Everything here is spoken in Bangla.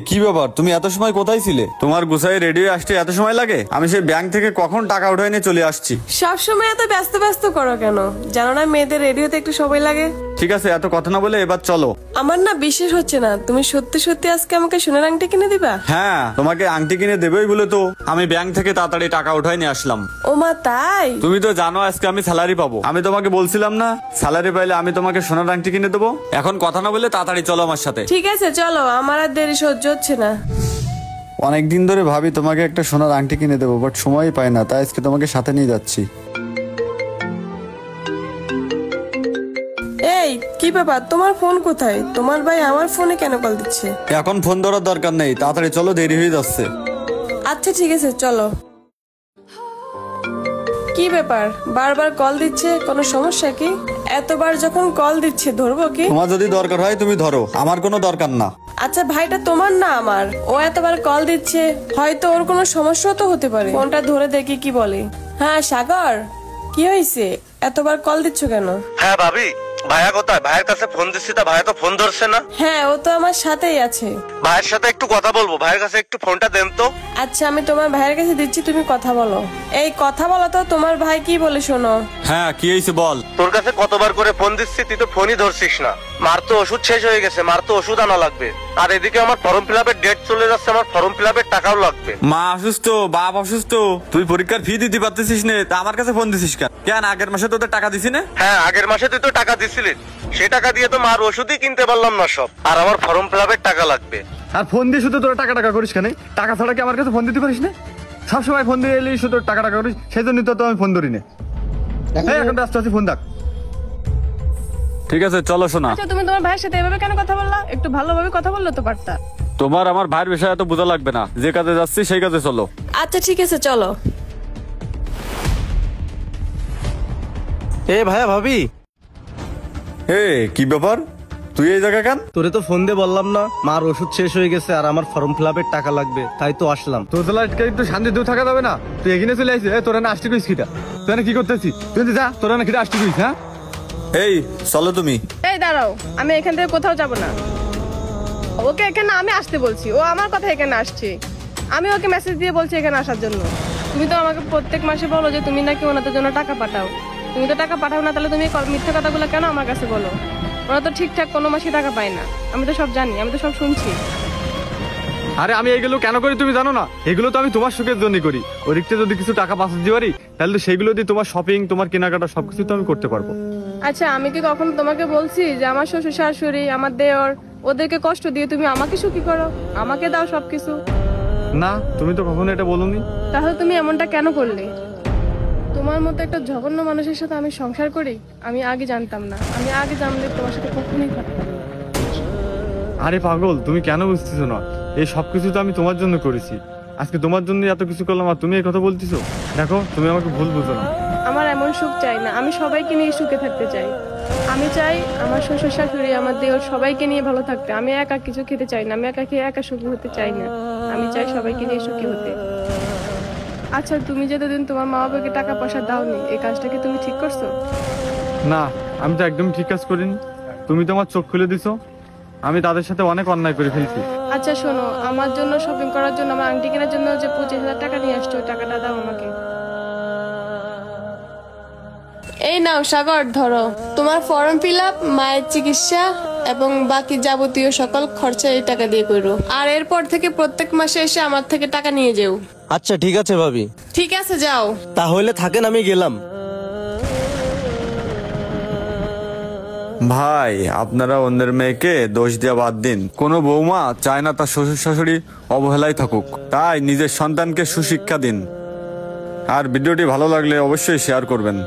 কি ব্যাপার, তুমি এত সময় কোথায় ছিলে? তোমার গুছাই রেডি হয়ে আসতে এত সময় লাগে? আমি সেই ব্যাংক থেকে কখন টাকা উঠাই নিয়ে চলে আসছি। সব সময় এত ব্যস্ত ব্যস্ত করো কেন? জানো না মেয়েদের রেডি হতে একটু সময় লাগে। ঠিক আছে, এত কথা না বলে এবার চলো। আমার না বিশ্বাস হচ্ছে না তুমি সত্যি সত্যি আজকে আমাকে সোনার আংটি কিনে দিবা। হ্যাঁ, তোমাকে আংটি কিনে দেবেই বলে তো আমি ব্যাংক থেকে তাড়াতাড়ি টাকা উঠাই নিয়ে আসলাম। ও মা, তাই? তুমি তো জানো আজকে আমি স্যালারি পাবো। আমি তোমাকে বলছিলাম না স্যালারি পাইলে আমি তোমাকে সোনার আংটি কিনে দেবো। এখন কথা না বলে তাড়াতাড়ি চলো আমার সাথে। ঠিক আছে চলো, আমার আর দেরি সহ্য হচ্ছে না। অনেকদিন ধরে ভাবি তোমাকে একটা সোনার আংটি কিনে দেবো, বাট সময়ই পাই না, তাই আজকে তোমাকে সাথে নিয়ে যাচ্ছি। এই কি ব্যাপার, তোমার ফোন কোথায়? তোমার ভাই আমার ফোনে কেন কল দিচ্ছে? এখন ফোন ধরার দরকার নেই, তাড়াতাড়ি চলো, দেরি হয়ে যাচ্ছে। আচ্ছা ঠিক আছে চলো। কি ব্যাপার, বারবার কল দিচ্ছে, কোনো সমস্যা কি? এতবার যখন কল দিচ্ছে ধরবো কি? তোমার যদি দরকার হয় তুমি ধরো, আমার কোনো দরকার না। আচ্ছা ভাইটা তোমার না আমার, ও এতবার কল দিচ্ছে, হয়তো ওর কোনো সমস্যা তো হতে পারে। ফোনটা ধরে দেখি কি বলে। হ্যাঁ সাগর, কি হয়েছে? এতবার কল দিচ্ছ কেন? হ্যাঁ ভাবি, ভাইয়া কোথায়? ভাইয়ের কাছে ফোন দিচ্ছি, তা ভাইয়া তো ফোন ধরছে না। হ্যাঁ, ও তো আমার সাথেই আছে। ভাইয়ের সাথে একটু কথা বলবো, ভাইয়ের কাছে একটু ফোনটা দেন তো। আচ্ছা আমি তোমার ভাইয়ের কাছে দিচ্ছি, তুমি কথা বলো। এই কথা বলো তো, তোমার ভাই কি বলে শোনো। হ্যাঁ, কি হয়েছে বল। তোর কাছে কতবার করে ফোন দিচ্ছি, তুই তো ফোনই ধরছিস না। মার তো ওষুধ শেষ হয়ে গেছে, মার তো ওষুধ আনা লাগবে। আর এদিকে আমার ফর্ম ফিল আপের ডেট চলে যাচ্ছে, আমার ফর্ম ফিল আপের টাকাও লাগবে। মা অসুস্থ, বাপ অসুস্থ, তুই পরীক্ষার ফি দিতে পারতেছিস না, তা আমার কাছে ফোন দিছিস কেন? কেন আগের মাসে তোদের টাকা দিছি না? হ্যাঁ, আগের মাসে তুই তো টাকা দিছিলি, সে টাকা দিয়ে তো মার ওষুধই কিনতে পারলাম না সব। আর আমার ফর্ম ফিল আপের টাকা লাগবে। আর ফোন দিয়ে শুধু তোরা টাকা টাকা করিস কেন? টাকা ছাড়া কি আমার কাছে ফোন দিতে পারিস না? সবসময় ফোন দিয়ে এলি শুধু টাকা টাকা করিস, সেই জন্য তো আমি ফোন ধরি না। এখন ব্যস্ত আছি, ফোন দেখ। ঠিক আছে চলো শোনা। আচ্ছা তুমি তোমার ভাইয়ের সাথে এভাবে কেন কথা বললা? একটু ভালোভাবে কথা বললে তো পারতা। তোমার আমার ভাইয়ের বিষয় এত বোঝা লাগবে না, যে কাজে যাচ্ছি সেই কাজে চলো। আচ্ছা ঠিক আছে চলো। এ ভাইয়া ভাবি, কি ব্যাপার, তুই এই জায়গা কেন? তোরে তো ফোন দিয়ে বললাম না মার ওষুধ শেষ হয়ে গেছে আর আমার ফর্ম ফিল আপের টাকা লাগবে, তাই তো আসলাম। তোর জেলা একটু শান্তি দূর থাকা যাবে না? তুই এখানে চলে আসছিস, তোরা না আসতে কইস কিটা? তুই কি করতেছিস? তুই যা, তোরা না কিটা আসতে কইস? হ্যাঁ এই চলো তুমি। এই দাঁড়াও, আমি এখান থেকে কোথাও যাব না। ওকে এখানে আমি আসতে বলছি, ও আমার কথা এখানে আসছে। আমি ওকে মেসেজ দিয়ে বলছি এখানে আসার জন্য। তুমি তো আমাকে প্রত্যেক মাসে বলো যে তুমি নাকি ওনাদের জন্য টাকা পাঠাও। তুমি তো টাকা পাঠাও না, তাহলে তুমি মিথ্যা কথাগুলো কেন আমার কাছে বলো? ওরা তো ঠিকঠাক কোনো মাসে টাকা পায় না, আমি তো সব জানি, আমি তো সব শুনছি। আরে আমি এগুলো কেন করি তুমি জানো না? এগুলো তো আমি তোমার সুখের জন্য করি। ওই দিকতে যদি কিছু টাকা পাঠাতে দিতে পারি, তাহলে তো সেগুলো দিয়ে তোমার শপিং, তোমার কেনাকাটা সবকিছু তো আমি করতে পারবো। আচ্ছা আমি কি কখনো তোমাকে বলছি যে আমার শ্বশুর শাশুড়ি, আমার দেওর, ওদেরকে কষ্ট দিয়ে তুমি আমাকে সুখী করো, আমাকে দাও সবকিছু? না, তুমি তো কখনো এটা বলোনি। তাহলে তুমি এমনটা কেন করলে? তোমার মতো একটা জঘন্য মানুষের সাথে আমি সংসার করি, আমি আগে জানতাম না। আমি আগে জানলে তোমার সাথে কখনোই থাকতাম না। আরে পাগল, তুমি কেন বুঝতেছো না? এই সবকিছু তো আমি তোমার জন্য করেছি। আজকে তোমার জন্য এত কিছু করলাম আর তুমি এই কথা বলতেছো? দেখো, তুমি আমাকে ভুল বুঝো না। আমার এমন সুখ চাই না, আমি সবাইকে নিয়ে সুখে থাকতে চাই। আমি চাই আমার শ্বশুর শাশুড়ি, আমার দেওর সবাইকে নিয়ে ভালো থাকতে। আমি একা কিছু খেতে চাই না, আমি একা খেয়ে একা সুখী হতে চাই না। আমি চাই সবাইকে নিয়ে সুখী হতে। আচ্ছা তুমি যতদিন তোমার মা বাবাকে টাকা পয়সা দাওনি, এই কাজটা কি তুমি ঠিক করছো? না, আমি তো একদম ঠিক কাজ করিনি। তুমি তোমার চোখ খুলে দিছো, আমি তাদের সাথে অনেক অন্যায় করে ফেলছি। আচ্ছা শোনো, আমার জন্য শপিং করার জন্য, আমার আংটি কেনার জন্য যে 25,000 টাকা নিয়ে আসছো, ওই টাকাটা দাও আমাকে। এই নাও সাগর, ধরো তোমার ফর্ম ফিল আপ, মায়ের চিকিৎসা এবং বাকি যাবতীয় সকল খরচা এই টাকা দিয়ে করো। আর এরপর থেকে প্রত্যেক মাসে এসে আমার থেকে টাকা নিয়ে যেও। আচ্ছা ঠিক আছে ভাবি। ঠিক আছে যাও। তাহলে থাকেন, আমি গেলাম। ভাই, আপনারা অন্যের মেয়েকে দোষ দিয়ে বাদ দিন। কোনো বৌমা চায় না তার শ্বশুর শাশুড়ি অবহেলায় থাকুক, তাই নিজের সন্তানকে সুশিক্ষা দিন। আর ভিডিওটি ভালো লাগলে অবশ্যই শেয়ার করবেন।